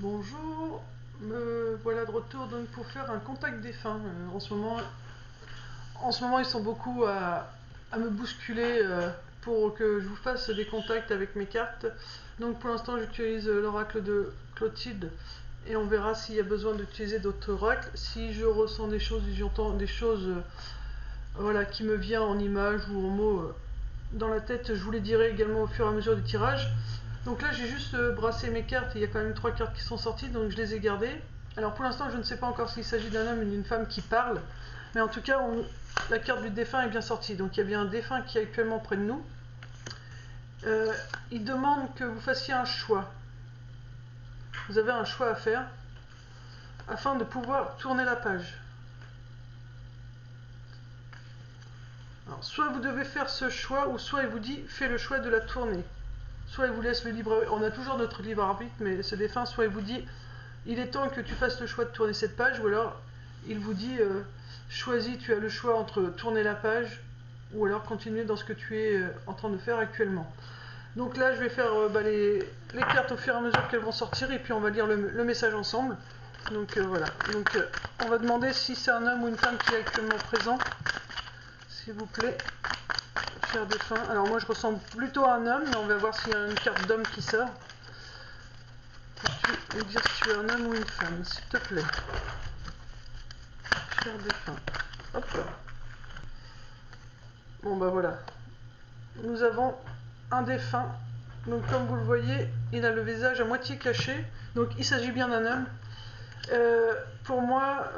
Bonjour, me voilà de retour donc pour faire un contact défunt. En ce moment, ils sont beaucoup à me bousculer pour que je vous fasse des contacts avec mes cartes. Donc pour l'instant, j'utilise l'oracle de Clotilde et on verra s'il y a besoin d'utiliser d'autres oracles. Si je ressens des choses, si j'entends des choses, voilà, qui me viennent en images ou en mots dans la tête, je vous les dirai également au fur et à mesure du tirage. Donc là j'ai juste brassé mes cartes, il y a quand même 3 cartes qui sont sorties, donc je les ai gardées. Alors pour l'instant je ne sais pas encore s'il s'agit d'un homme ou d'une femme qui parle, mais en tout cas la carte du défunt est bien sortie, donc il y a bien un défunt qui est actuellement près de nous. Il demande que vous fassiez un choix. Vous avez un choix à faire afin de pouvoir tourner la page. Alors, soit vous devez faire ce choix, ou soit il vous dit fais le choix de la tournée. Soit il vous laisse le libre, on a toujours notre libre arbitre, mais ce défunt, soit il vous dit il est temps que tu fasses le choix de tourner cette page, ou alors il vous dit choisis, tu as le choix entre tourner la page ou alors continuer dans ce que tu es en train de faire actuellement. Donc là je vais faire les cartes au fur et à mesure qu'elles vont sortir et puis on va lire le message ensemble. Donc voilà, donc on va demander si c'est un homme ou une femme qui est actuellement présent, s'il vous plaît. Cher défunt. Alors moi je ressemble plutôt à un homme, mais on va voir s'il y a une carte d'homme qui sort. Peux-tu me dire si tu es un homme ou une femme, s'il te plaît. Cher défunt. Hop là. Bon bah voilà. Nous avons un défunt. Donc comme vous le voyez, il a le visage à moitié caché. Donc il s'agit bien d'un homme. Pour moi,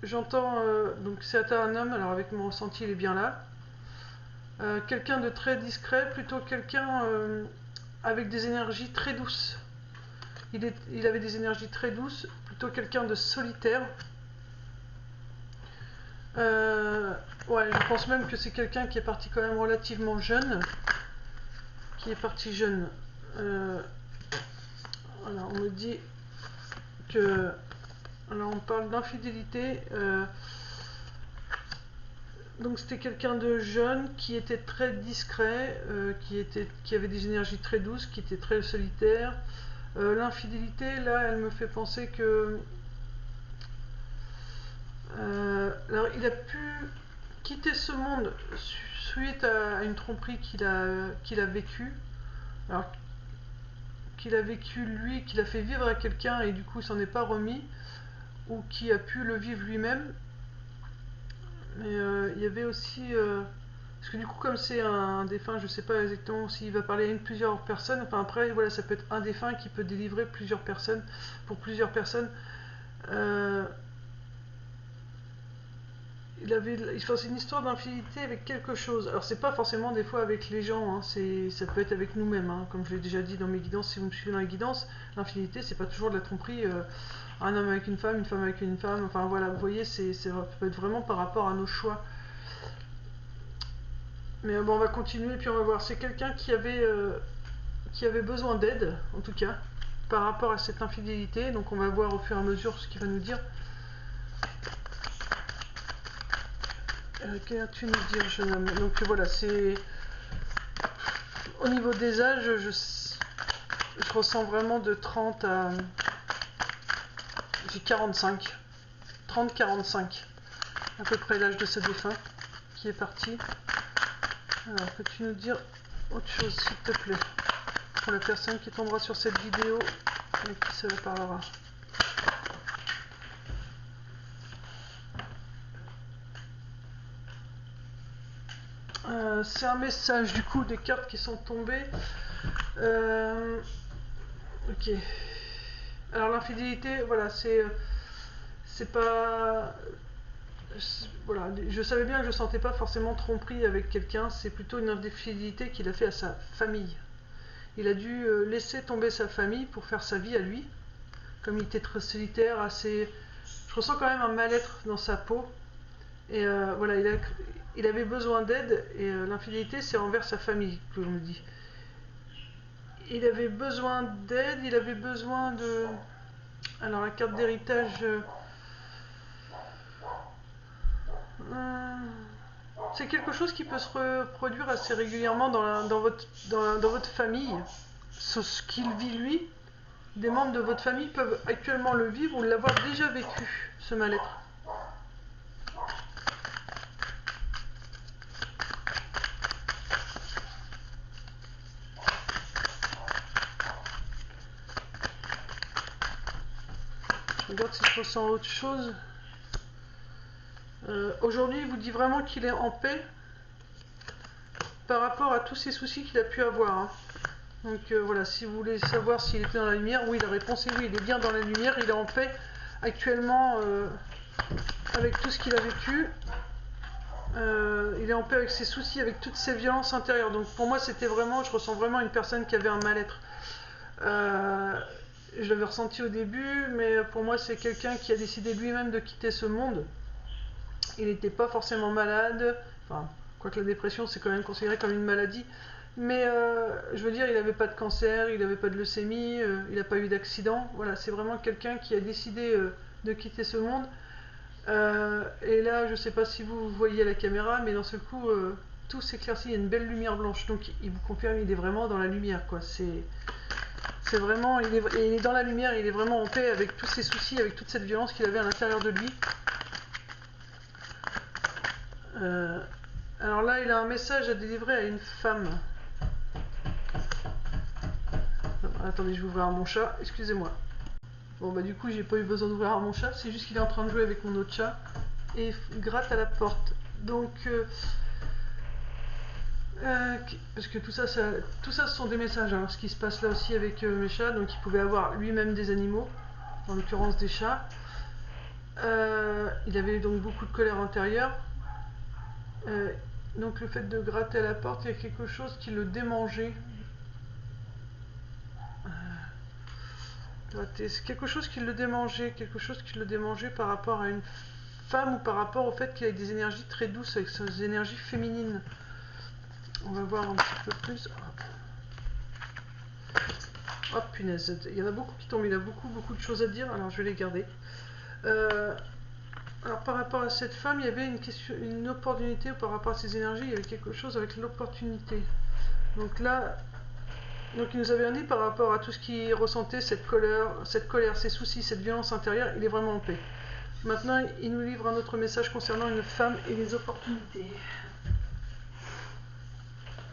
j'entends... donc c'est un homme, alors avec mon ressenti il est bien là. Quelqu'un de très discret, plutôt quelqu'un avec des énergies très douces. Il avait des énergies très douces, plutôt quelqu'un de solitaire. Ouais, je pense même que c'est quelqu'un qui est parti quand même relativement jeune. Qui est parti jeune. Voilà, on me dit que... Alors on parle d'infidélité. Donc c'était quelqu'un de jeune qui était très discret, qui avait des énergies très douces, qui était très solitaire. L'infidélité, là, elle me fait penser que... alors il a pu quitter ce monde suite à une tromperie qu'il a vécue. Alors qu'il a vécu lui, qu'il a fait vivre à quelqu'un et du coup il s'en est pas remis, ou qui a pu le vivre lui-même. Mais il y avait aussi... parce que du coup, comme c'est un défunt, je sais pas exactement s'il va parler à plusieurs personnes. Enfin, après, voilà, ça peut être un défunt qui peut délivrer plusieurs personnes, pour plusieurs personnes. C'est une histoire d'infidélité avec quelque chose. Alors, c'est pas forcément des fois avec les gens, hein, ça peut être avec nous-mêmes. Hein, comme je l'ai déjà dit dans mes guidances, si vous me suivez dans les guidances, l'infidélité, c'est pas toujours de la tromperie. Un homme avec une femme avec une femme. Enfin, voilà, vous voyez, ça peut être vraiment par rapport à nos choix. Mais bon, on va continuer puis on va voir. C'est quelqu'un qui avait besoin d'aide, en tout cas, par rapport à cette infidélité. Donc on va voir au fur et à mesure ce qu'il va nous dire. Qu'as-tu nous dire, jeune homme? Donc voilà, c'est... Au niveau des âges, je ressens vraiment de 30 à... J'ai 45. 30-45. À peu près l'âge de ce défunt qui est parti. Alors, peux-tu nous dire autre chose, s'il te plaît, pour la personne qui tombera sur cette vidéo et qui se parlera. C'est un message du coup des cartes qui sont tombées. Ok. Alors l'infidélité, voilà, c'est pas... Voilà, je savais bien que je sentais pas forcément tromperie avec quelqu'un, c'est plutôt une infidélité qu'il a fait à sa famille. Il a dû laisser tomber sa famille pour faire sa vie à lui. Comme il était très solitaire, assez... Je ressens quand même un mal-être dans sa peau. Et voilà, il avait besoin d'aide et l'infidélité c'est envers sa famille que l'on me dit. Il avait besoin d'aide, il avait besoin de... Alors la carte d'héritage... c'est quelque chose qui peut se reproduire assez régulièrement dans votre famille. Ce qu'il vit lui, des membres de votre famille peuvent actuellement le vivre ou l'avoir déjà vécu, ce mal-être. Je regarde si je ressens autre chose. Aujourd'hui, il vous dit vraiment qu'il est en paix par rapport à tous ces soucis qu'il a pu avoir. Hein. Donc voilà, si vous voulez savoir s'il était dans la lumière, oui, la réponse est oui, il est bien dans la lumière, il est en paix actuellement avec tout ce qu'il a vécu. Il est en paix avec ses soucis, avec toutes ses violences intérieures. Donc pour moi, c'était vraiment, je ressens vraiment une personne qui avait un mal-être. Je l'avais ressenti au début, mais pour moi, c'est quelqu'un qui a décidé lui-même de quitter ce monde. Il n'était pas forcément malade, enfin, quoique la dépression, c'est quand même considéré comme une maladie. Mais je veux dire, il n'avait pas de cancer, il n'avait pas de leucémie, il n'a pas eu d'accident. Voilà, c'est vraiment quelqu'un qui a décidé de quitter ce monde. Et là, je ne sais pas si vous voyez à la caméra, mais d'un seul coup, tout s'éclaircit, il y a une belle lumière blanche. Donc il vous confirme, il est vraiment dans la lumière, quoi. C'est vraiment, il est dans la lumière, il est vraiment en paix avec tous ses soucis, avec toute cette violence qu'il avait à l'intérieur de lui. Alors là, il a un message à délivrer à une femme. Attendez, je vais ouvrir mon chat, excusez-moi. Bon bah du coup, j'ai pas eu besoin d'ouvrir mon chat, c'est juste qu'il est en train de jouer avec mon autre chat et gratte à la porte. Donc, parce que tout ça, ce sont des messages. Hein, ce qui se passe là aussi avec mes chats, donc il pouvait avoir lui-même des animaux, en l'occurrence des chats. Il avait donc beaucoup de colère intérieure. Donc le fait de gratter à la porte, il y a quelque chose qui le démangeait. C'est quelque chose qui le démangeait par rapport à une femme ou par rapport au fait qu'il ait des énergies très douces avec ses énergies féminines. On va voir un petit peu plus. Oh punaise, il y en a beaucoup qui tombent, il a beaucoup de choses à dire, alors je vais les garder. Alors par rapport à cette femme, il y avait une opportunité, ou par rapport à ses énergies, il y avait quelque chose avec l'opportunité. Donc là, donc il nous avait dit par rapport à tout ce qu'il ressentait, cette colère, ces soucis, cette violence intérieure, il est vraiment en paix. Maintenant, il nous livre un autre message concernant une femme et les opportunités.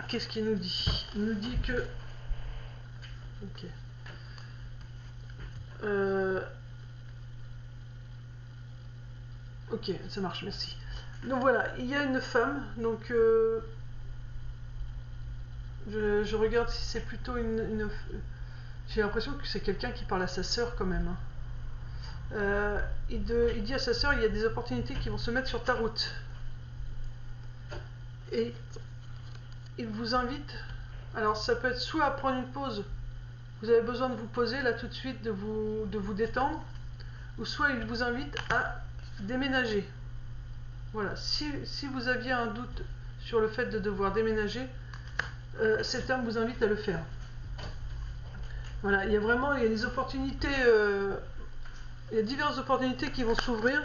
Qu'est-ce qu'il nous dit? Il nous dit que... Ok. Ok, ça marche, merci. Donc voilà, il y a une femme, donc... Je regarde si c'est plutôt une... J'ai l'impression que c'est quelqu'un qui parle à sa sœur quand même. Hein. Il dit à sa sœur, il y a des opportunités qui vont se mettre sur ta route. Et il vous invite, alors ça peut être soit à prendre une pause, vous avez besoin de vous poser là tout de suite, de vous détendre, ou soit il vous invite à déménager. Voilà, si vous aviez un doute sur le fait de devoir déménager, cet homme vous invite à le faire. Voilà, il y a des opportunités, il y a diverses opportunités qui vont s'ouvrir,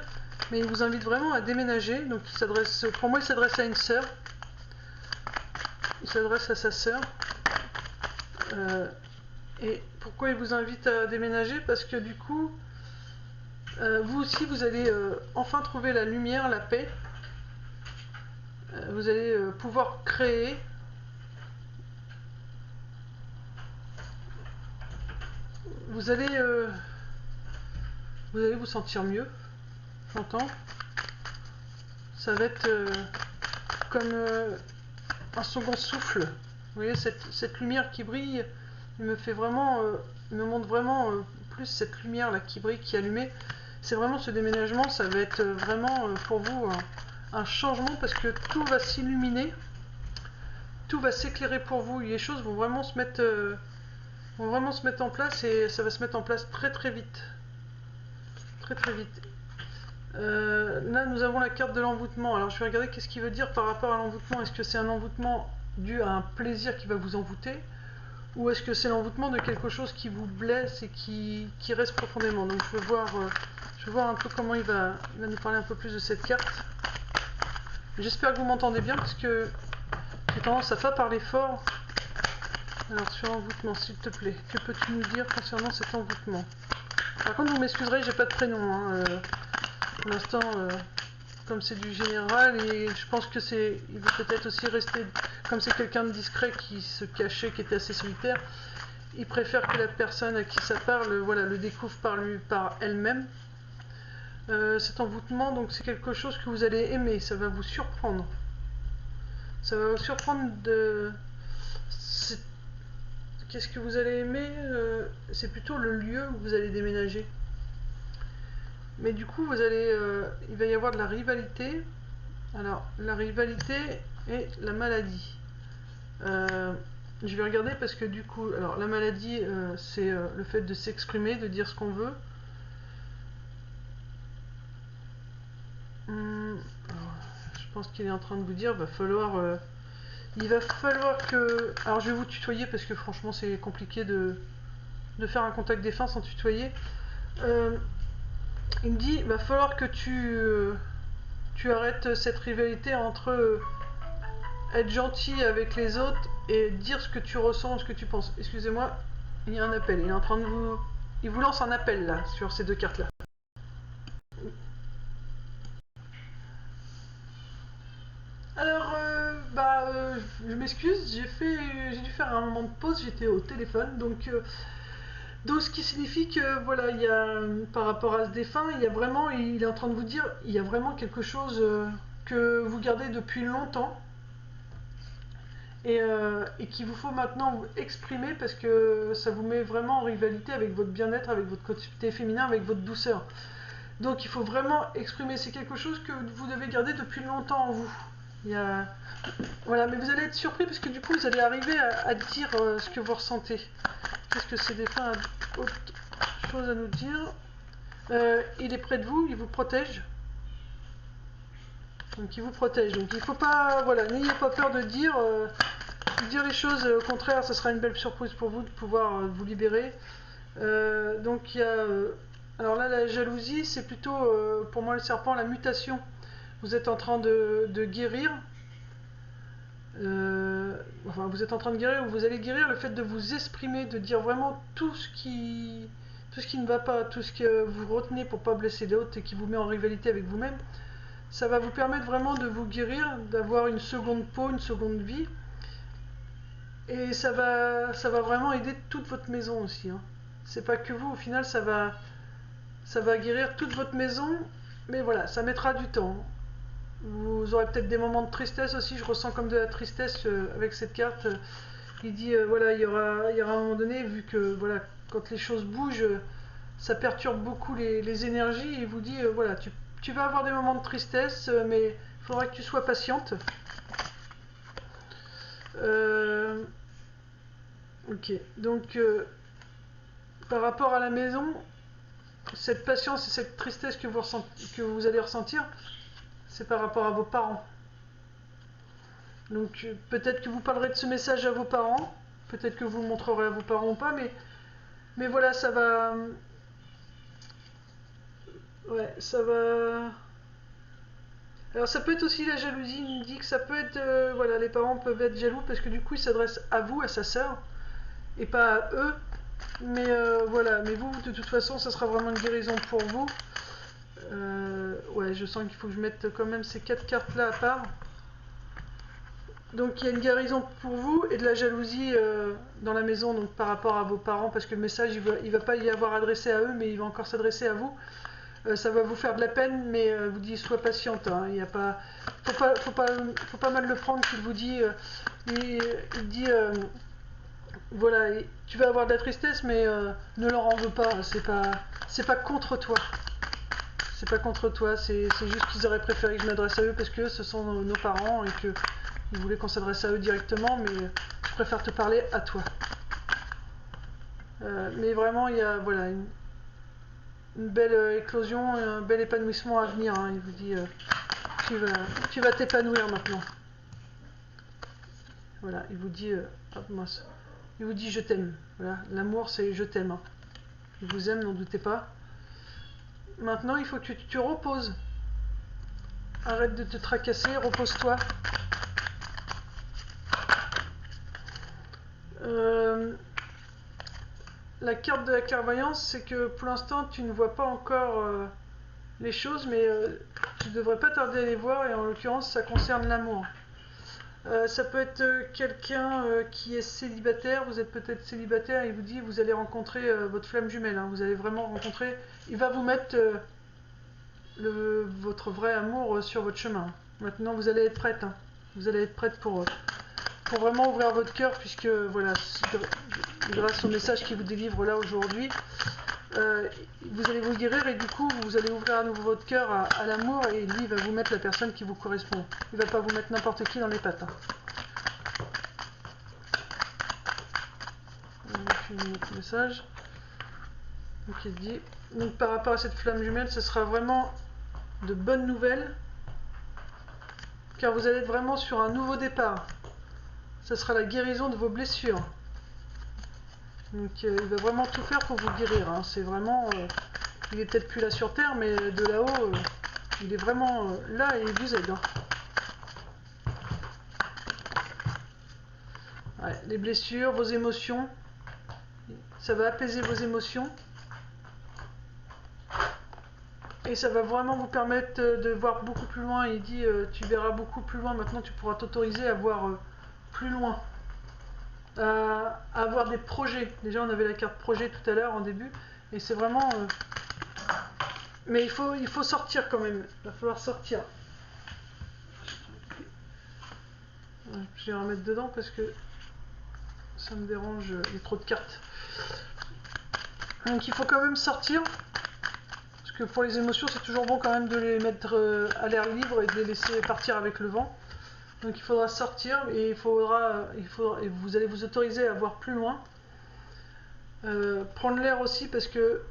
mais il vous invite vraiment à déménager. Donc pour moi, il s'adresse à une sœur. Il s'adresse à sa sœur. Et pourquoi il vous invite à déménager? Parce que du coup, vous aussi, vous allez enfin trouver la lumière, la paix. Vous allez pouvoir créer. Vous allez vous sentir mieux, j'entends. Ça va être comme un second souffle. Vous voyez, cette lumière qui brille, il me montre vraiment plus cette lumière là qui brille, qui est allumée. C'est vraiment ce déménagement, ça va être vraiment pour vous un changement parce que tout va s'illuminer, tout va s'éclairer pour vous. Les choses vont vraiment se mettre en place et ça va se mettre en place très vite. Très vite. Là, nous avons la carte de l'envoûtement. Alors, je vais regarder qu'est-ce qu'il veut dire par rapport à l'envoûtement. Est-ce que c'est un envoûtement dû à un plaisir qui va vous envoûter, ou est-ce que c'est l'envoûtement de quelque chose qui vous blesse et qui reste profondément? Donc, je vais voir un peu comment il va nous parler un peu plus de cette carte. J'espère que vous m'entendez bien parce que j'ai tendance à pas parler fort. Alors sur envoûtement, s'il te plaît, que peux-tu nous dire concernant cet envoûtement? Par contre, vous m'excuserez, j'ai pas de prénom. Hein. Pour l'instant, comme c'est du général, et je pense que il veut peut-être aussi rester, comme c'est quelqu'un de discret qui se cachait, qui était assez solitaire, il préfère que la personne à qui ça parle, voilà, le découvre par elle-même. Cet envoûtement, donc c'est quelque chose que vous allez aimer, ça va vous surprendre. Ça va vous surprendre de... Qu'est-ce que vous allez aimer? C'est plutôt le lieu où vous allez déménager. Mais du coup, il va y avoir de la rivalité. Alors, la rivalité et la maladie. Je vais regarder parce que du coup, alors la maladie, c'est le fait de s'exprimer, de dire ce qu'on veut. Je pense qu'il est en train de vous dire, il va falloir que... Alors je vais vous tutoyer parce que franchement c'est compliqué de faire un contact défunt sans tutoyer. Il me dit, il va falloir que tu arrêtes cette rivalité entre être gentil avec les autres et dire ce que tu ressens, ce que tu penses. Excusez-moi, il y a un appel. Il est en train de vous... Il vous lance un appel là, sur ces deux cartes-là. Alors, je m'excuse, j'ai dû faire un moment de pause, j'étais au téléphone, donc ce qui signifie que voilà, il y a, par rapport à ce défunt, il est en train de vous dire, il y a vraiment quelque chose que vous gardez depuis longtemps et qu'il vous faut maintenant vous exprimer parce que ça vous met vraiment en rivalité avec votre bien-être, avec votre côté féminin, avec votre douceur. Donc il faut vraiment exprimer, c'est quelque chose que vous devez garder depuis longtemps en vous. Voilà, mais vous allez être surpris parce que du coup vous allez arriver à dire ce que vous ressentez. Qu'est-ce que ces défunts a autre chose à nous dire? Il est près de vous, il vous protège. Donc il vous protège. Donc il faut pas, voilà, n'ayez pas peur de dire les choses. Au contraire, ce sera une belle surprise pour vous de pouvoir vous libérer. Donc il y a, alors là la jalousie, c'est plutôt pour moi le serpent, la mutation. Vous êtes en train de guérir. Vous êtes en train de guérir ou vous allez guérir le fait de vous exprimer, de dire vraiment tout ce qui ne va pas, tout ce que vous retenez pour pas blesser l'autre et qui vous met en rivalité avec vous-même. Ça va vous permettre vraiment de vous guérir, d'avoir une seconde peau, une seconde vie. Et ça va vraiment aider toute votre maison aussi. Hein. C'est pas que vous, au final, ça va guérir toute votre maison, mais voilà, ça mettra du temps. Vous aurez peut-être des moments de tristesse aussi, je ressens comme de la tristesse avec cette carte. Il dit, voilà, il y aura un moment donné, vu que voilà, quand les choses bougent, ça perturbe beaucoup les énergies, et il vous dit, voilà, tu vas avoir des moments de tristesse, mais il faudra que tu sois patiente. Ok, donc par rapport à la maison, cette patience et cette tristesse que vous allez ressentir, c'est par rapport à vos parents. Donc peut-être que vous parlerez de ce message à vos parents, peut-être que vous le montrerez à vos parents ou pas, mais voilà, ça va... Ouais, ça va... Alors ça peut être aussi la jalousie, il me dit que ça peut être... voilà, les parents peuvent être jaloux parce que du coup ils s'adressent à vous, à sa sœur, et pas à eux. Mais voilà, mais vous, de toute façon, ça sera vraiment une guérison pour vous. Ouais, je sens qu'il faut que je mette quand même ces 4 cartes-là à part. Donc il y a une guérison pour vous et de la jalousie dans la maison, donc par rapport à vos parents, parce que le message, il va pas y avoir adressé à eux, mais il va encore s'adresser à vous. Ça va vous faire de la peine, mais vous dit sois patiente. Hein, il y a pas, faut pas mal le prendre qu'il vous dit. Il dit voilà, tu vas avoir de la tristesse, mais ne leur en veux pas. C'est pas contre toi. C'est pas contre toi. C'est juste qu'ils auraient préféré que je m'adresse à eux parce que ce sont nos parents et que ils voulaient qu'on s'adresse à eux directement, mais je préfère te parler à toi. Mais vraiment, il y a voilà une belle éclosion, un bel épanouissement à venir. Hein. Il vous dit, tu vas t'épanouir maintenant. Voilà, il vous dit, hop, mince. Il vous dit je t'aime. Voilà, l'amour c'est je t'aime. Hein. Il vous aime, n'en doutez pas. Maintenant, il faut que tu te reposes. Arrête de te tracasser, repose-toi. La carte de la clairvoyance, c'est que pour l'instant tu ne vois pas encore les choses, mais tu ne devrais pas tarder à les voir, et en l'occurrence ça concerne l'amour. Ça peut être quelqu'un qui est célibataire, vous êtes peut-être célibataire, et il vous dit vous allez rencontrer votre flamme jumelle, hein, vous allez vraiment rencontrer, il va vous mettre votre vrai amour sur votre chemin. Maintenant vous allez être prête, hein. Vous allez être prête pour vraiment ouvrir votre cœur, puisque voilà, grâce au message qui vous délivre là aujourd'hui, vous allez vous guérir, et du coup vous allez ouvrir à nouveau votre cœur à l'amour, et lui il va vous mettre la personne qui vous correspond. Il va pas vous mettre n'importe qui dans les pattes, hein. Notre message. Donc il dit, donc par rapport à cette flamme jumelle, ce sera vraiment de bonnes nouvelles, car vous allez être vraiment sur un nouveau départ. Ce sera la guérison de vos blessures. Donc il va vraiment tout faire pour vous guérir, hein. C'est vraiment, il est peut-être plus là sur terre, mais de là-haut, il est vraiment là, et il vous aide, hein. Ouais, les blessures, vos émotions, ça va apaiser vos émotions. Et ça va vraiment vous permettre de voir beaucoup plus loin. Il dit tu verras beaucoup plus loin. Maintenant tu pourras t'autoriser à voir plus loin, à avoir des projets. Déjà on avait la carte projet tout à l'heure en début, et c'est vraiment mais il faut sortir quand même. Il va falloir sortir. Je vais remettre dedans parce que ça me dérange, il y a trop de cartes. Donc il faut quand même sortir, parce que pour les émotions c'est toujours bon quand même de les mettre à l'air libre et de les laisser partir avec le vent. Donc il faudra sortir, et et vous allez vous autoriser à voir plus loin. Prendre l'air aussi, parce que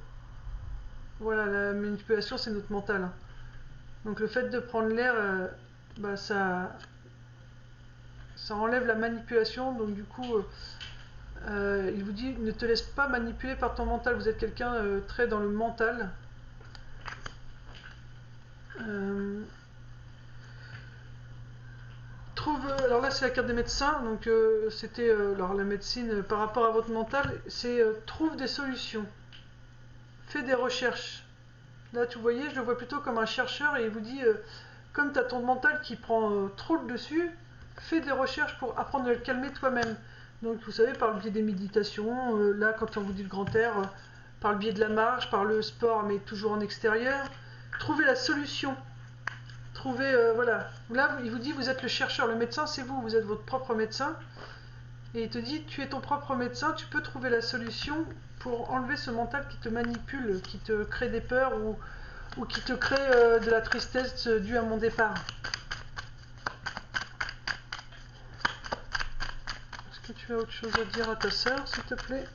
voilà, la manipulation c'est notre mental. Donc le fait de prendre l'air, bah, ça enlève la manipulation. Donc du coup, il vous dit ne te laisse pas manipuler par ton mental. Vous êtes quelqu'un très dans le mental. Alors là c'est la carte des médecins, donc c'était alors la médecine par rapport à votre mental, c'est trouve des solutions, fais des recherches. Là tu voyez, je le vois plutôt comme un chercheur, et il vous dit comme tu as ton mental qui prend trop le dessus, fais des recherches pour apprendre à le calmer toi-même. Donc vous savez, par le biais des méditations, là quand on vous dit le grand air, par le biais de la marche, par le sport, mais toujours en extérieur, trouvez la solution. Voilà. Là, il vous dit, vous êtes le chercheur, le médecin, c'est vous, vous êtes votre propre médecin. Et il te dit, tu es ton propre médecin, tu peux trouver la solution pour enlever ce mental qui te manipule, qui te crée des peurs, ou qui te crée de la tristesse due à mon départ. Est-ce que tu as autre chose à dire à ta sœur, s'il te plaît ?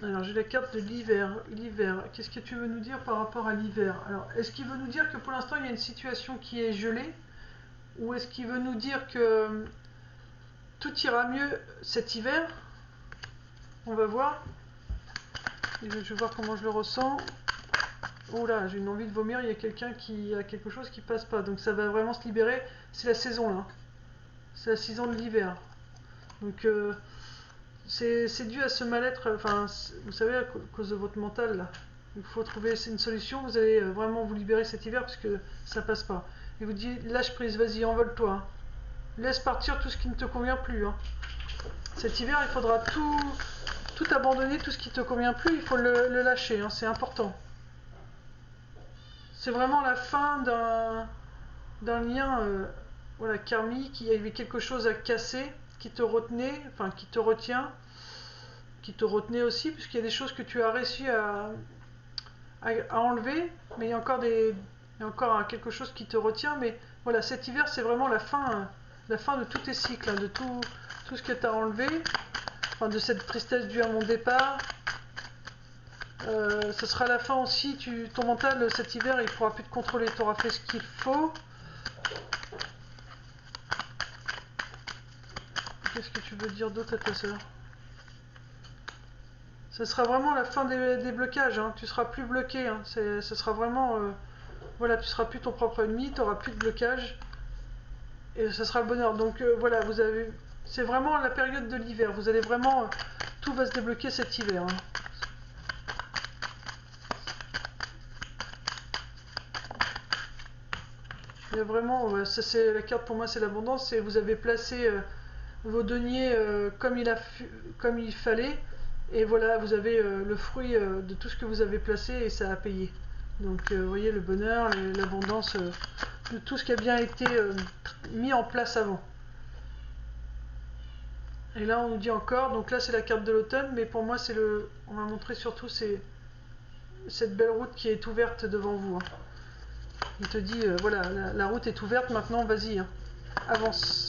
Alors j'ai la carte de l'hiver. L'hiver, qu'est-ce que tu veux nous dire par rapport à l'hiver? Alors, est-ce qu'il veut nous dire que pour l'instant il y a une situation qui est gelée, ou est-ce qu'il veut nous dire que tout ira mieux cet hiver? On va voir. Je vais voir comment je le ressens. Oh là, j'ai une envie de vomir, il y a quelqu'un qui a quelque chose qui passe pas. Donc ça va vraiment se libérer. C'est la saison là. C'est la saison de l'hiver. Donc c'est dû à ce mal-être, enfin, vous savez, à cause de votre mental là. Il faut trouver une solution, vous allez vraiment vous libérer cet hiver, parce que ça passe pas. Il vous dit, lâche prise, vas-y, envole-toi, hein. Laisse partir tout ce qui ne te convient plus, hein. Cet hiver, il faudra tout abandonner, tout ce qui te convient plus, il faut le lâcher, hein, c'est important. C'est vraiment la fin d'un lien voilà, karmique. Il y avait quelque chose à casser qui te retenait, enfin qui te retient, qui te retenait aussi, puisqu'il y a des choses que tu as réussi à enlever, mais il y a encore quelque chose qui te retient. Mais voilà, cet hiver c'est vraiment la fin de tous tes cycles, hein, de tout ce que tu as enlevé, enfin, de cette tristesse due à mon départ. Ce sera la fin aussi. Ton mental cet hiver il ne pourra plus te contrôler, tu auras fait ce qu'il faut. Qu'est-ce que tu veux dire d'autre à ta soeur? ce sera vraiment la fin des blocages, hein. Tu seras plus bloqué, hein. Ce sera vraiment... voilà, tu seras plus ton propre ennemi, tu n'auras plus de blocage. Et ce sera le bonheur. Donc voilà, vous avez... C'est vraiment la période de l'hiver. Vous allez vraiment... tout va se débloquer cet hiver, hein. Il y a vraiment... ouais, ça c'est la carte pour moi, c'est l'abondance. Et vous avez placé vos deniers comme il fallait. Et voilà, vous avez le fruit de tout ce que vous avez placé et ça a payé. Donc vous voyez le bonheur, l'abondance de tout ce qui a bien été mis en place avant. Et là on nous dit encore, donc là c'est la carte de l'automne, mais pour moi c'est le... On va montrer surtout cette belle route qui est ouverte devant vous, hein. Il te dit, voilà, la route est ouverte, maintenant vas-y, hein, avance.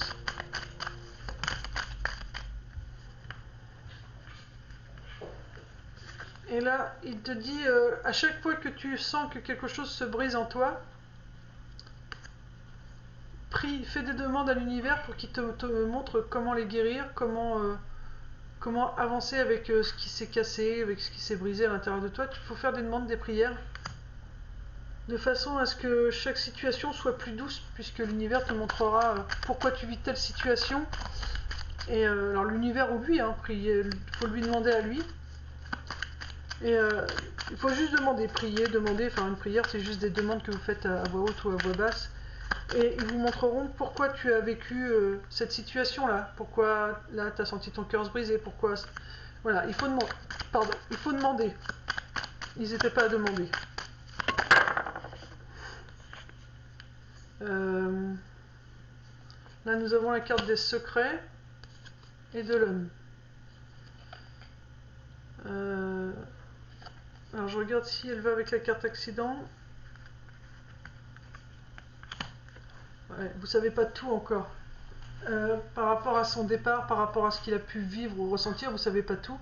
Et là, il te dit, à chaque fois que tu sens que quelque chose se brise en toi, prie, fais des demandes à l'univers pour qu'il te montre comment les guérir, comment avancer avec ce qui s'est cassé, avec ce qui s'est brisé à l'intérieur de toi. Il faut faire des demandes, des prières, de façon à ce que chaque situation soit plus douce, puisque l'univers te montrera pourquoi tu vis telle situation. Et alors l'univers ou lui, hein, il faut lui demander à lui. Et il faut juste demander, prier, demander, enfin une prière c'est juste des demandes que vous faites à voix haute ou à voix basse. Et ils vous montreront pourquoi tu as vécu cette situation-là, pourquoi là tu as senti ton cœur se briser, pourquoi... Voilà, il faut demander. Pardon, il faut demander. Ils n'étaient pas à demander. Là nous avons la carte des secrets et de l'homme. Alors je regarde si elle va avec la carte accident. Ouais, vous savez pas tout encore. Par rapport à son départ, par rapport à ce qu'il a pu vivre ou ressentir, vous savez pas tout.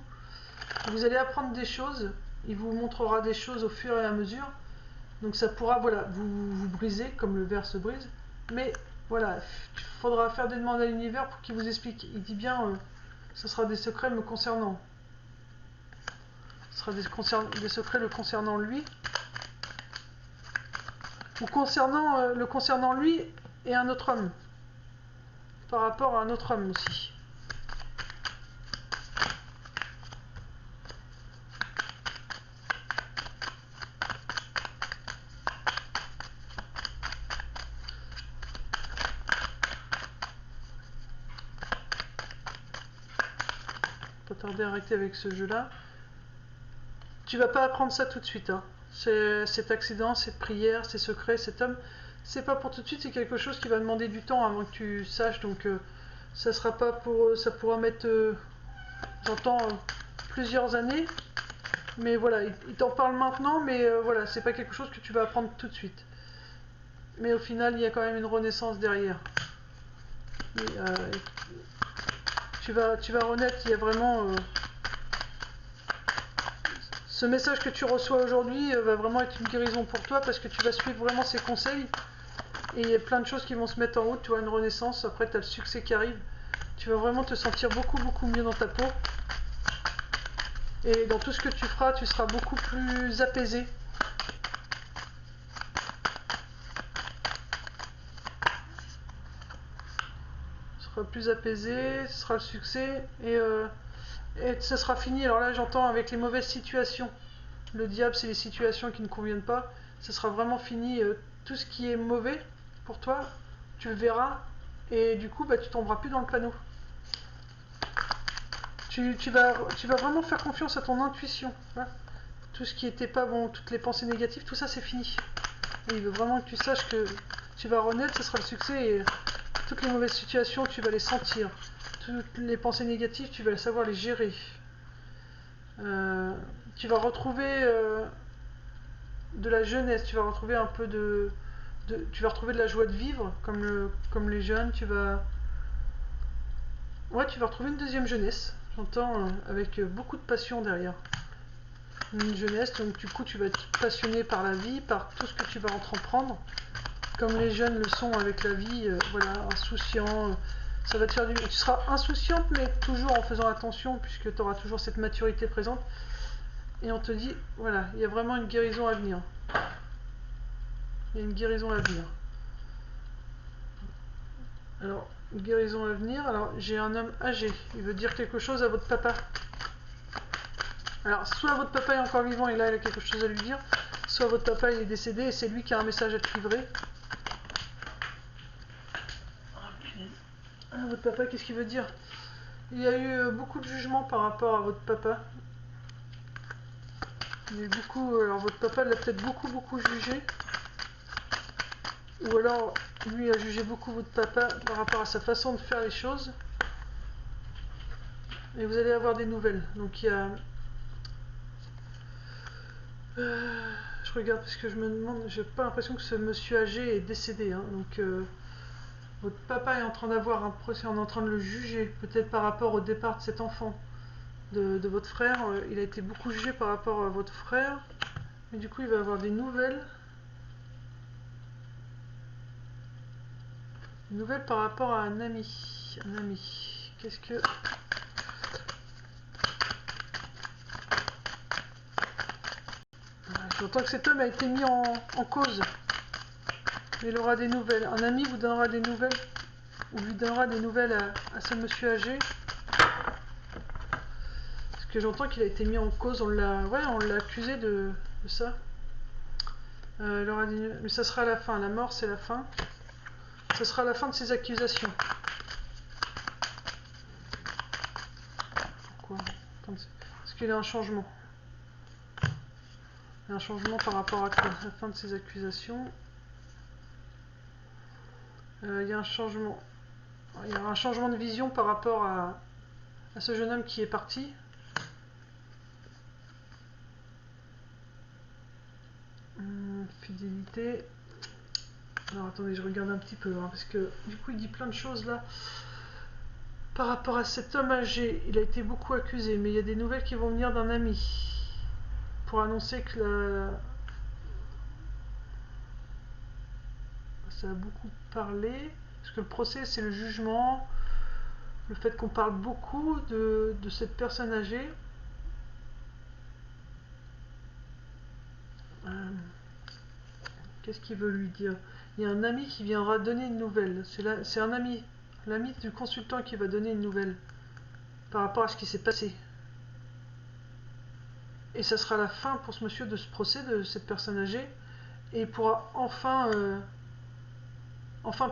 Vous allez apprendre des choses, il vous montrera des choses au fur et à mesure. Donc ça pourra, voilà, vous briser comme le verre se brise. Mais voilà, il faudra faire des demandes à l'univers pour qu'il vous explique. Il dit bien, ce sera des secrets me concernant. Ce sera des secrets le concernant lui. Ou le concernant lui et un autre homme. Par rapport à un autre homme aussi. Pas tarder à arrêter avec ce jeu-là. Tu vas pas apprendre ça tout de suite, hein. Cet accident, cette prière, ces secrets, cet homme, c'est pas pour tout de suite, c'est quelque chose qui va demander du temps avant que tu saches, donc ça sera pas pour... ça pourra mettre, j'entends, plusieurs années, mais voilà, il t'en parle maintenant, mais voilà, c'est pas quelque chose que tu vas apprendre tout de suite. Mais au final, il y a quand même une renaissance derrière. Et, tu vas renaître, il y a vraiment... ce message que tu reçois aujourd'hui va vraiment être une guérison pour toi parce que tu vas suivre vraiment ses conseils et il y a plein de choses qui vont se mettre en route, tu vois, une renaissance, après tu as le succès qui arrive, tu vas vraiment te sentir beaucoup mieux dans ta peau et dans tout ce que tu feras, tu seras beaucoup plus apaisé. Tu seras plus apaisé, ce sera le succès et ça sera fini. Alors là j'entends avec les mauvaises situations, le diable c'est les situations qui ne conviennent pas, ça sera vraiment fini, tout ce qui est mauvais pour toi tu le verras et du coup bah, tu tomberas plus dans le panneau. Tu vas vraiment faire confiance à ton intuition, hein. Tout ce qui était pas bon, toutes les pensées négatives, tout ça c'est fini et il veut vraiment que tu saches que tu vas renaître, ce sera le succès et toutes les mauvaises situations tu vas les sentir. Toutes les pensées négatives, tu vas savoir les gérer. Tu vas retrouver de la jeunesse, tu vas retrouver un peu tu vas retrouver de la joie de vivre, comme les jeunes. Tu vas retrouver une deuxième jeunesse, j'entends, avec beaucoup de passion derrière. Une jeunesse, donc du coup tu vas être passionné par la vie, par tout ce que tu vas entreprendre, comme les jeunes le sont avec la vie, voilà, insouciant. Ça va te faire du bien. Tu seras insouciante, mais toujours en faisant attention, puisque tu auras toujours cette maturité présente. et on te dit, voilà, il y a vraiment une guérison à venir. Il y a une guérison à venir. Alors, une guérison à venir. Alors, j'ai un homme âgé. Il veut dire quelque chose à votre papa. Alors, soit votre papa est encore vivant et là, il a quelque chose à lui dire, soit votre papa il est décédé et c'est lui qui a un message à te livrer. Ah, votre papa, qu'est-ce qu'il veut dire? Il y a eu beaucoup de jugements par rapport à votre papa. Il y a eu beaucoup. Alors, votre papa l'a peut-être beaucoup jugé. Ou alors, lui a jugé beaucoup votre papa par rapport à sa façon de faire les choses. Et vous allez avoir des nouvelles. Donc, il y a. Je regarde parce que je me demande. J'ai pas l'impression que ce monsieur âgé est décédé. Hein. Donc. Votre papa est en train d'avoir un procès, on est en train de le juger, peut-être par rapport au départ de cet enfant, de votre frère. Il a été beaucoup jugé par rapport à votre frère, mais du coup il va avoir des nouvelles. Une nouvelle par rapport à un ami. Un ami. Qu'est-ce que... J'entends que cet homme a été mis en cause. Mais il aura des nouvelles. Un ami vous donnera des nouvelles, ou lui donnera des nouvelles à ce monsieur âgé. Parce que j'entends qu'il a été mis en cause, on l'a accusé de ça. Il aura des... Mais ça sera la fin, la mort c'est la fin. Ce sera la fin de ses accusations. Pourquoi? Parce qu'il y a un changement. Il y a un changement par rapport à quoi? La fin de ses accusations. Il y a un changement. Il y a un changement de vision par rapport à ce jeune homme qui est parti. Fidélité. Alors attendez, je regarde un petit peu, hein, parce que du coup il dit plein de choses là. Par rapport à cet homme âgé, il a été beaucoup accusé, mais il y a des nouvelles qui vont venir d'un ami pour annoncer que ça a beaucoup parlé, parce que le procès c'est le jugement, le fait qu'on parle beaucoup de cette personne âgée. Qu'est-ce qu'il veut lui dire? Il y a un ami qui viendra donner une nouvelle. C'est un ami, l'ami du consultant qui va donner une nouvelle par rapport à ce qui s'est passé. Et ça sera la fin pour ce monsieur de ce procès, de cette personne âgée. Et il pourra enfin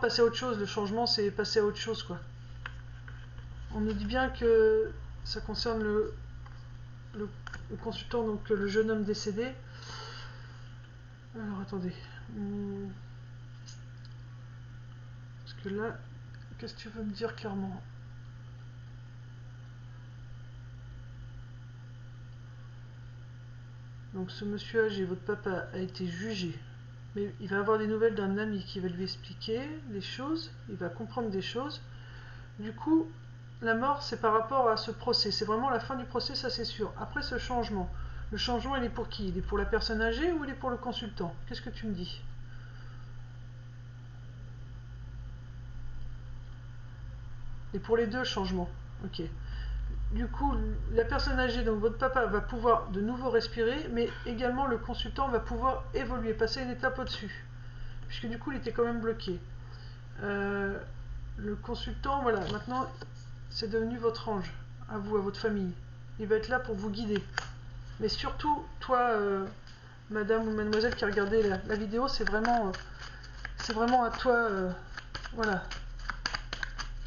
passer à autre chose. Le changement, c'est passer à autre chose, quoi. On nous dit bien que ça concerne le consultant, donc le jeune homme décédé. Alors, attendez. Parce que là, qu'est-ce que tu veux me dire clairement? Donc ce monsieur âgé, votre papa, a été jugé. Mais il va avoir des nouvelles d'un ami qui va lui expliquer les choses, il va comprendre des choses. Du coup, la mort, c'est par rapport à ce procès. C'est vraiment la fin du procès, ça c'est sûr. Après ce changement, le changement, il est pour qui? Il est pour la personne âgée ou il est pour le consultant? Qu'est-ce que tu me dis? Et pour les deux, changement. Ok. Du coup, la personne âgée, donc votre papa, va pouvoir de nouveau respirer, mais également le consultant va pouvoir évoluer, passer une étape au-dessus. Puisque du coup, il était quand même bloqué. Le consultant, voilà, maintenant, c'est devenu votre ange, à vous, à votre famille. Il va être là pour vous guider. Mais surtout, toi, madame ou mademoiselle qui a regardé la vidéo, c'est vraiment à toi, voilà.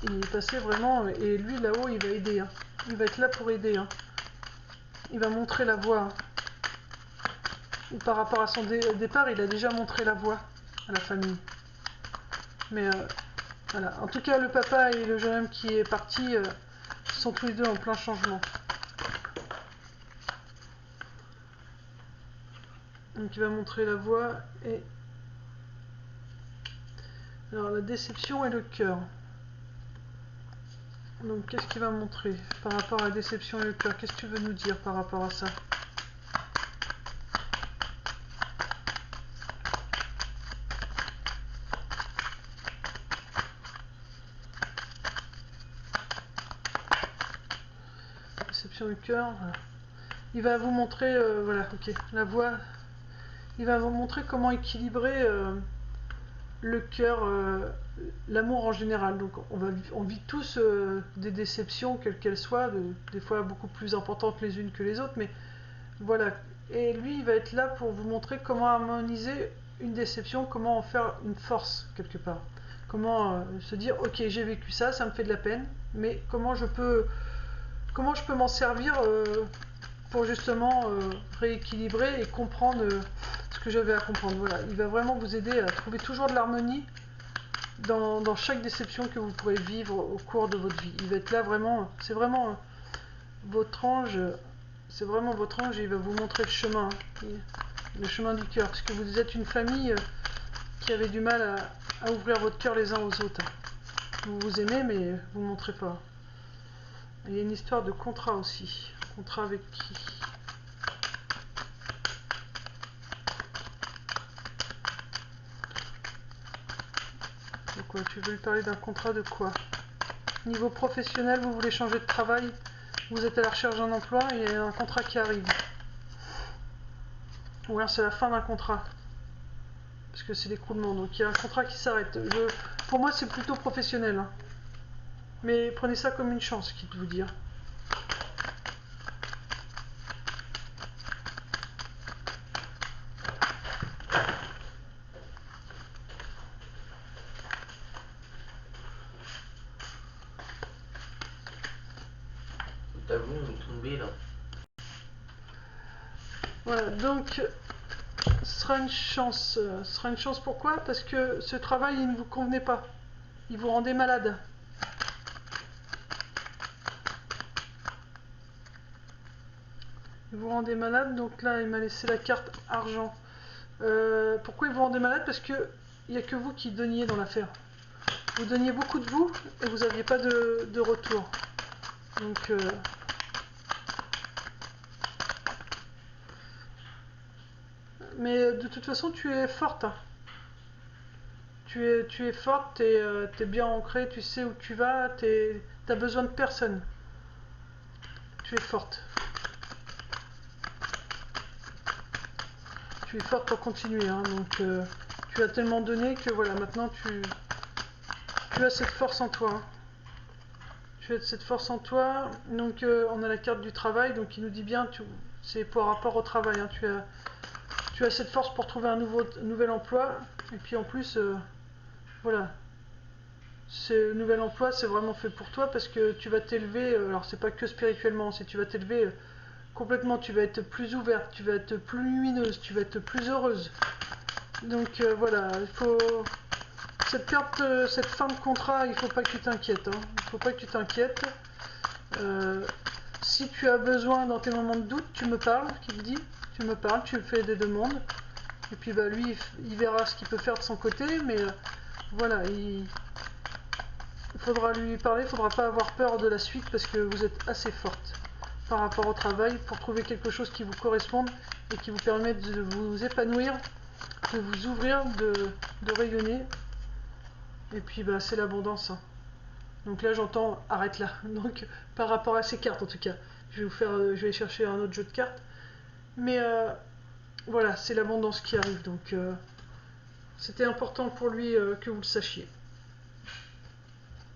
Il est passé vraiment, et lui là-haut, il va aider. Hein. Il va être là pour aider. Hein. Il va montrer la voie. Ou par rapport à son départ, il a déjà montré la voie à la famille. Mais voilà. En tout cas, le papa et le jeune homme qui est parti sont tous les deux en plein changement. Donc il va montrer la voie et... Alors la déception et le cœur. Donc qu'est-ce qu'il va montrer par rapport à la déception et le cœur? Qu'est-ce que tu veux nous dire par rapport à ça? Déception et le cœur, voilà. Il va vous montrer, voilà, ok, la voix. Il va vous montrer comment équilibrer le cœur, l'amour en général. Donc on vit tous des déceptions, quelles qu'elles soient, des fois beaucoup plus importantes les unes que les autres, mais voilà. Et lui, il va être là pour vous montrer comment harmoniser une déception, comment en faire une force quelque part. Comment se dire, ok, j'ai vécu ça, ça me fait de la peine, mais comment je peux m'en servir pour justement rééquilibrer et comprendre ce que j'avais à comprendre. Voilà, il va vraiment vous aider à trouver toujours de l'harmonie dans chaque déception que vous pourrez vivre au cours de votre vie. Il va être là vraiment, c'est vraiment votre ange, c'est vraiment votre ange et il va vous montrer le chemin du cœur. Parce que vous êtes une famille qui avait du mal à ouvrir votre cœur les uns aux autres. Vous vous aimez mais vous ne montrez pas. Et il y a une histoire de contrat aussi. Contrat avec qui? De quoi? Tu veux lui parler d'un contrat de quoi? Niveau professionnel, vous voulez changer de travail, vous êtes à la recherche d'un emploi et il y a un contrat qui arrive. Ou alors c'est la fin d'un contrat. Parce que c'est l'écroulement, donc il y a un contrat qui s'arrête. Pour moi, c'est plutôt professionnel. Hein. Mais prenez ça comme une chance, quitte vous dire. T'as vu, on est tombé là. Voilà, donc ce sera une chance. Ce sera une chance pourquoi? Parce que ce travail, il ne vous convenait pas. Il vous rendait malade. Il vous rendait malade, donc là, il m'a laissé la carte argent. Pourquoi il vous rendait malade? Parce que il n'y a que vous qui donniez dans l'affaire. Vous donniez beaucoup de vous et vous n'aviez pas de retour. Donc mais de toute façon tu es forte. Hein. Tu es forte, tu es bien ancrée, tu sais où tu vas, tu n'as besoin de personne. Tu es forte. Tu es forte pour continuer. Hein, donc tu as tellement donné que voilà, maintenant tu as cette force en toi. Hein. Tu as cette force en toi. Donc on a la carte du travail, donc il nous dit bien, c'est par rapport au travail. Hein, tu as cette force pour trouver un nouvel emploi. Et puis en plus, voilà. Ce nouvel emploi, c'est vraiment fait pour toi parce que tu vas t'élever. Alors c'est pas que spirituellement, c'est tu vas t'élever complètement. Tu vas être plus ouverte, tu vas être plus lumineuse, tu vas être plus heureuse. Donc voilà, il faut cette carte, cette fin de contrat, il faut pas que tu t'inquiètes. Hein. Il faut pas que tu t'inquiètes. Si tu as besoin dans tes moments de doute, tu me parles, qu'il dit. Tu me parles, tu me fais des demandes. Et puis bah lui, il verra ce qu'il peut faire de son côté, mais voilà, il faudra lui parler, il faudra pas avoir peur de la suite parce que vous êtes assez forte par rapport au travail pour trouver quelque chose qui vous corresponde et qui vous permette de vous épanouir, de vous ouvrir, de rayonner. Et puis bah c'est l'abondance. Hein. Donc là j'entends arrête là. Donc par rapport à ces cartes en tout cas, je vais chercher un autre jeu de cartes. Mais voilà, c'est l'abondance qui arrive. Donc c'était important pour lui que vous le sachiez.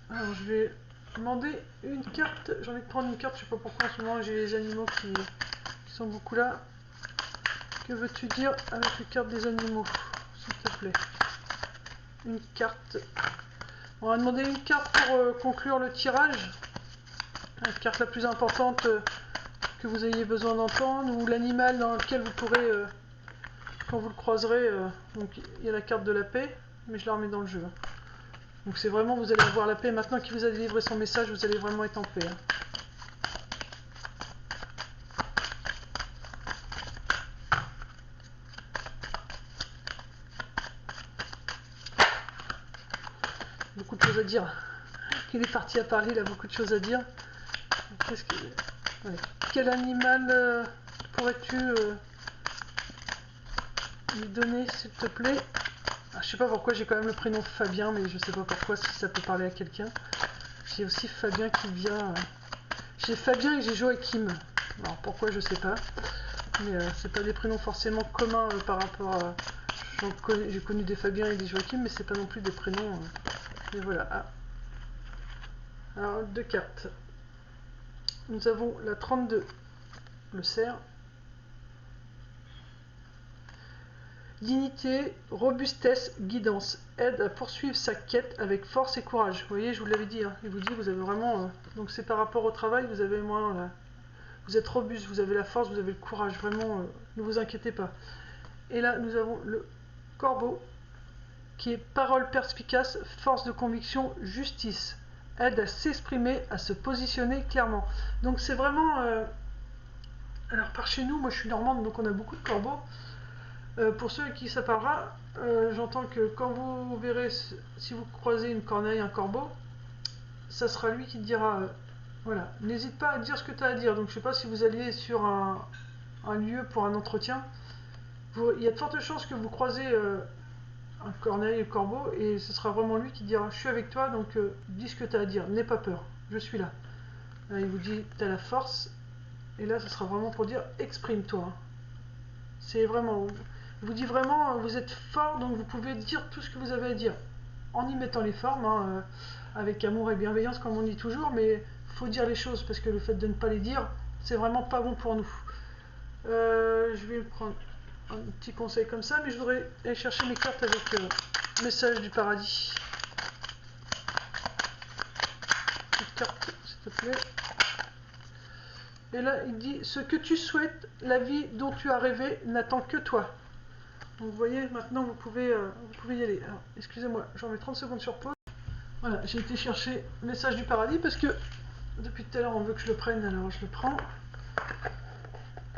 Alors je vais demander une carte. J'ai envie de prendre une carte, je sais pas pourquoi en ce moment j'ai les animaux qui sont beaucoup là. Que veux-tu dire avec les cartes des animaux, s'il te plaît? Une carte. On va demander une carte pour conclure le tirage. La carte la plus importante que vous ayez besoin d'entendre, ou l'animal dans lequel vous pourrez, quand vous le croiserez, donc il y a la carte de la paix, mais je la remets dans le jeu. Hein. Donc c'est vraiment, vous allez avoir la paix. Maintenant qu'il vous a délivré son message, vous allez vraiment être en paix. Hein. Beaucoup de choses à dire. Il est parti à parler, il a beaucoup de choses à dire. Ouais. Quel animal pourrais-tu lui donner, s'il te plaît? Je sais pas pourquoi j'ai quand même le prénom Fabien, mais je sais pas pourquoi, si ça peut parler à quelqu'un. J'ai aussi Fabien qui vient. J'ai Fabien et j'ai Joachim. Alors pourquoi, je sais pas. Mais c'est pas des prénoms forcément communs par rapport à... J'ai connu des Fabien et des Joachim, mais c'est pas non plus des prénoms. Mais voilà. Ah. Alors, 2 cartes. Nous avons la 32, le cerf. Dignité, robustesse, guidance. Aide à poursuivre sa quête avec force et courage. Vous voyez, je vous l'avais dit. Hein, il vous dit, vous avez vraiment... donc c'est par rapport au travail, vous avez moins... vous êtes robuste, vous avez la force, vous avez le courage. Vraiment, ne vous inquiétez pas. Et là, nous avons le corbeau, qui est parole perspicace, force de conviction, justice. Aide à s'exprimer, à se positionner clairement. Donc c'est vraiment... alors par chez nous, moi je suis normande, donc on a beaucoup de corbeaux. Pour ceux à qui ça parlera, j'entends que quand vous verrez, si vous croisez une corneille, un corbeau, ça sera lui qui te dira, voilà, n'hésite pas à dire ce que tu as à dire. Donc je sais pas si vous alliez sur un lieu pour un entretien, il y a de fortes chances que vous croisez un corneille, un corbeau, et ce sera vraiment lui qui dira, je suis avec toi, donc dis ce que tu as à dire, n'aie pas peur, je suis là. Là, il vous dit, tu as la force, et là ce sera vraiment pour dire, exprime-toi. C'est vraiment... Il vous dit vraiment, vous êtes fort, donc vous pouvez dire tout ce que vous avez à dire, en y mettant les formes, hein, avec amour et bienveillance, comme on dit toujours, mais il faut dire les choses, parce que le fait de ne pas les dire, c'est vraiment pas bon pour nous. Je vais prendre un petit conseil comme ça, mais je voudrais aller chercher mes cartes avec message du paradis. Petite carte, s'il te plaît. Et là, il dit, ce que tu souhaites, la vie dont tu as rêvé, n'attend que toi. Donc vous voyez, maintenant vous pouvez y aller. Alors, excusez-moi, j'en mets 30 secondes sur pause. Voilà, j'ai été chercher message du paradis parce que depuis tout à l'heure on veut que je le prenne, alors je le prends.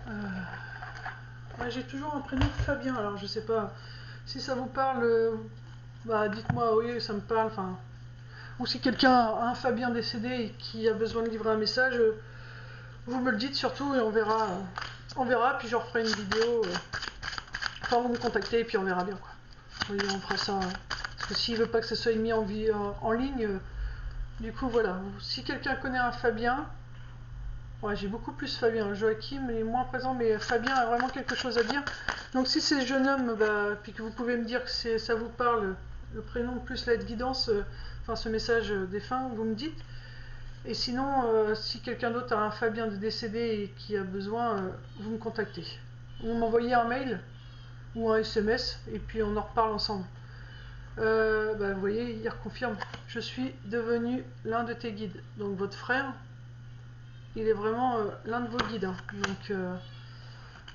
Ouais, j'ai toujours un prénom Fabien, alors je sais pas si ça vous parle, bah dites-moi oui, ça me parle, enfin. Ou si quelqu'un a un Fabien décédé et qui a besoin de livrer un message, vous me le dites surtout et on verra, puis je referai une vidéo. Enfin, vous me contactez et puis on verra bien quoi. Oui, on fera ça. Parce que s'il veut pas que ça soit mis en ligne, du coup voilà. Si quelqu'un connaît un Fabien, ouais, j'ai beaucoup plus Fabien. Joachim est moins présent, mais Fabien a vraiment quelque chose à dire. Donc si c'est jeune homme, bah, puis que vous pouvez me dire que ça vous parle, le prénom plus l'aide guidance, enfin ce message défunt, vous me dites. Et sinon, si quelqu'un d'autre a un Fabien de décédé et qui a besoin, vous me contactez. Vous m'envoyez un mail ou un SMS et puis on en reparle ensemble. Bah, vous voyez, il reconfirme, je suis devenu l'un de tes guides. Donc votre frère, il est vraiment l'un de vos guides. Hein. Donc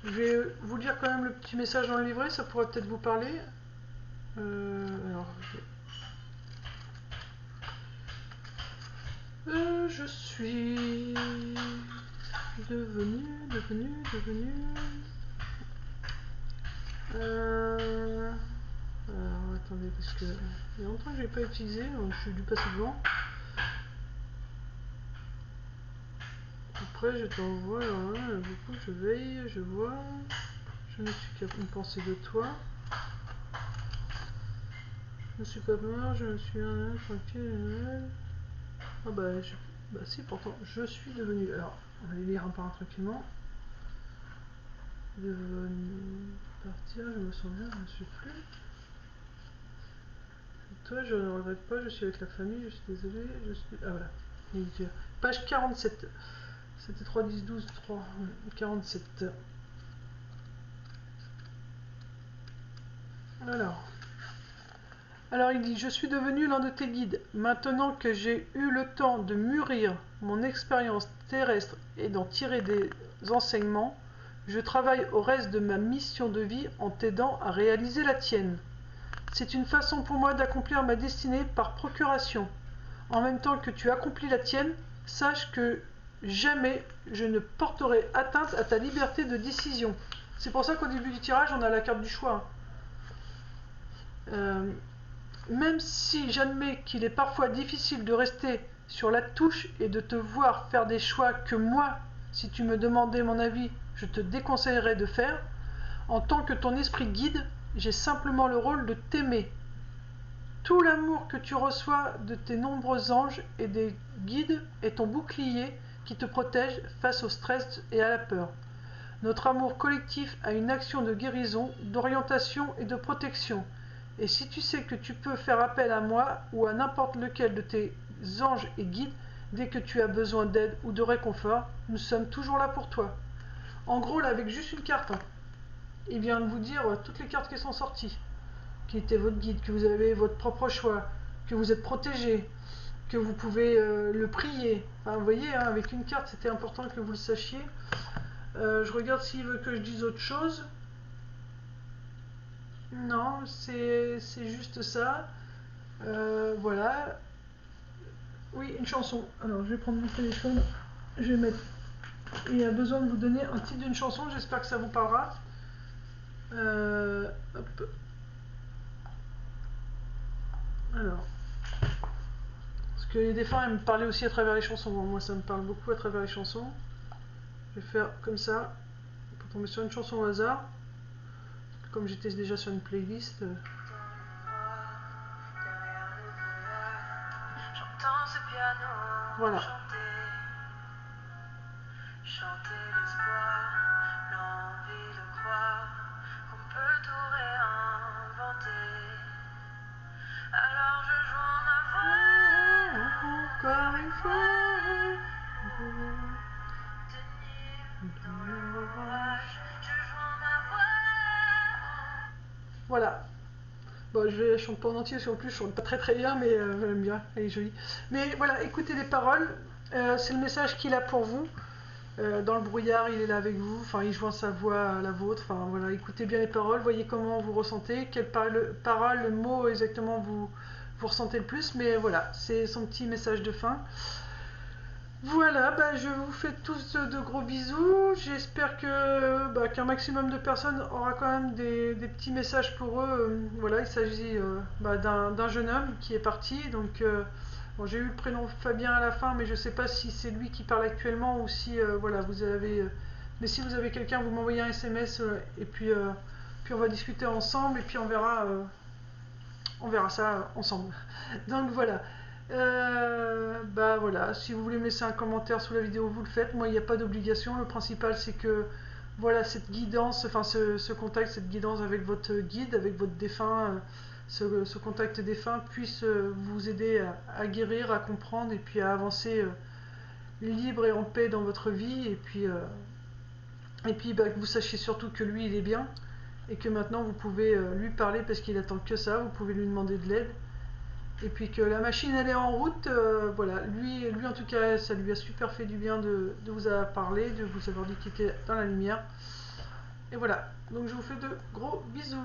je vais vous lire quand même le petit message dans le livret, ça pourrait peut-être vous parler. Alors, je suis devenu. Alors, attendez, parce que il y a longtemps que je n'ai pas utilisé, donc je suis dû passer devant. Après, je t'envoie, alors là, beaucoup, je veille, je vois. Je ne suis qu'à une pensée de toi. Je ne suis pas mort, je ne suis un tranquille. Ah bah, bah si, pourtant, je suis devenu. Alors, on va les lire un par un tranquillement. Devenu partir, je me sens bien, je ne suis plus. Toi, je ne regrette pas, je suis avec la famille, je suis désolé, je suis... Ah voilà, page 47. C'était 3, 10, 12, 3, 47. Alors il dit, je suis devenu l'un de tes guides. Maintenant que j'ai eu le temps de mûrir mon expérience terrestre et d'en tirer des enseignements, je travaille au reste de ma mission de vie en t'aidant à réaliser la tienne. C'est une façon pour moi d'accomplir ma destinée par procuration. En même temps que tu accomplis la tienne, sache que jamais je ne porterai atteinte à ta liberté de décision. C'est pour ça qu'au début du tirage, on a la carte du choix. Même si j'admets qu'il est parfois difficile de rester sur la touche et de te voir faire des choix que moi, si tu me demandais mon avis, je te déconseillerais de faire, en tant que ton esprit guide, j'ai simplement le rôle de t'aimer. Tout l'amour que tu reçois de tes nombreux anges et des guides est ton bouclier qui te protège face au stress et à la peur. Notre amour collectif a une action de guérison, d'orientation et de protection. Et si tu sais que tu peux faire appel à moi ou à n'importe lequel de tes anges et guides dès que tu as besoin d'aide ou de réconfort, nous sommes toujours là pour toi. En gros, là, avec juste une carte, il vient de vous dire toutes les cartes qui sont sorties, qui étaient votre guide, que vous avez votre propre choix, que vous êtes protégé, que vous pouvez le prier. Enfin, vous voyez, hein, avec une carte, c'était important que vous le sachiez. Je regarde s'il veut que je dise autre chose. Non, c'est juste ça. Voilà. Oui, une chanson. Alors, je vais prendre mon téléphone. Je vais mettre. Il a besoin de vous donner un titre d'une chanson. J'espère que ça vous parlera. Hop. Alors. Parce que les défunts aiment parler aussi à travers les chansons. Moi, ça me parle beaucoup à travers les chansons. Je vais faire comme ça. Pour tomber sur une chanson au hasard. Comme j'étais déjà sur une playlist. Voilà. Chanter l'espoir, l'envie de croire qu'on peut tout réinventer. Alors je joins ma voix encore une fois. Dans l'orage, je joins ma voix. Voilà. Bon, je chante pas en entier, parce qu'en plus je chante pas très bien, mais j'aime bien, elle est jolie. Mais voilà, écoutez les paroles, c'est le message qu'il a pour vous. Dans le brouillard, il est là avec vous, enfin il joint sa voix à la vôtre, enfin voilà, écoutez bien les paroles, voyez comment vous ressentez, quelles paroles, le mot exactement vous ressentez le plus, mais voilà, c'est son petit message de fin. Voilà, bah, je vous fais tous de gros bisous. J'espère que qu'un maximum de personnes aura quand même des petits messages pour eux. Voilà, il s'agit d'un jeune homme qui est parti. Donc, bon, j'ai eu le prénom Fabien à la fin, mais je ne sais pas si c'est lui qui parle actuellement ou si voilà, vous avez. Mais si vous avez quelqu'un, vous m'envoyez un SMS et puis on va discuter ensemble et puis on verra ça ensemble. Donc voilà. Bah voilà, si vous voulez me laisser un commentaire sous la vidéo, vous le faites. Moi, il n'y a pas d'obligation. Le principal, c'est que voilà, cette guidance, enfin ce contact, cette guidance avec votre guide, avec votre défunt, ce contact défunt puisse vous aider à guérir, à comprendre et puis à avancer libre et en paix dans votre vie. Et puis que vous sachiez surtout que lui, il est bien et que maintenant vous pouvez lui parler parce qu'il attend que ça. Vous pouvez lui demander de l'aide. Et puis que la machine elle est en route, voilà, lui en tout cas ça lui a super fait du bien de vous avoir parlé, de vous avoir dit qu'il était dans la lumière. Et voilà, donc je vous fais de gros bisous.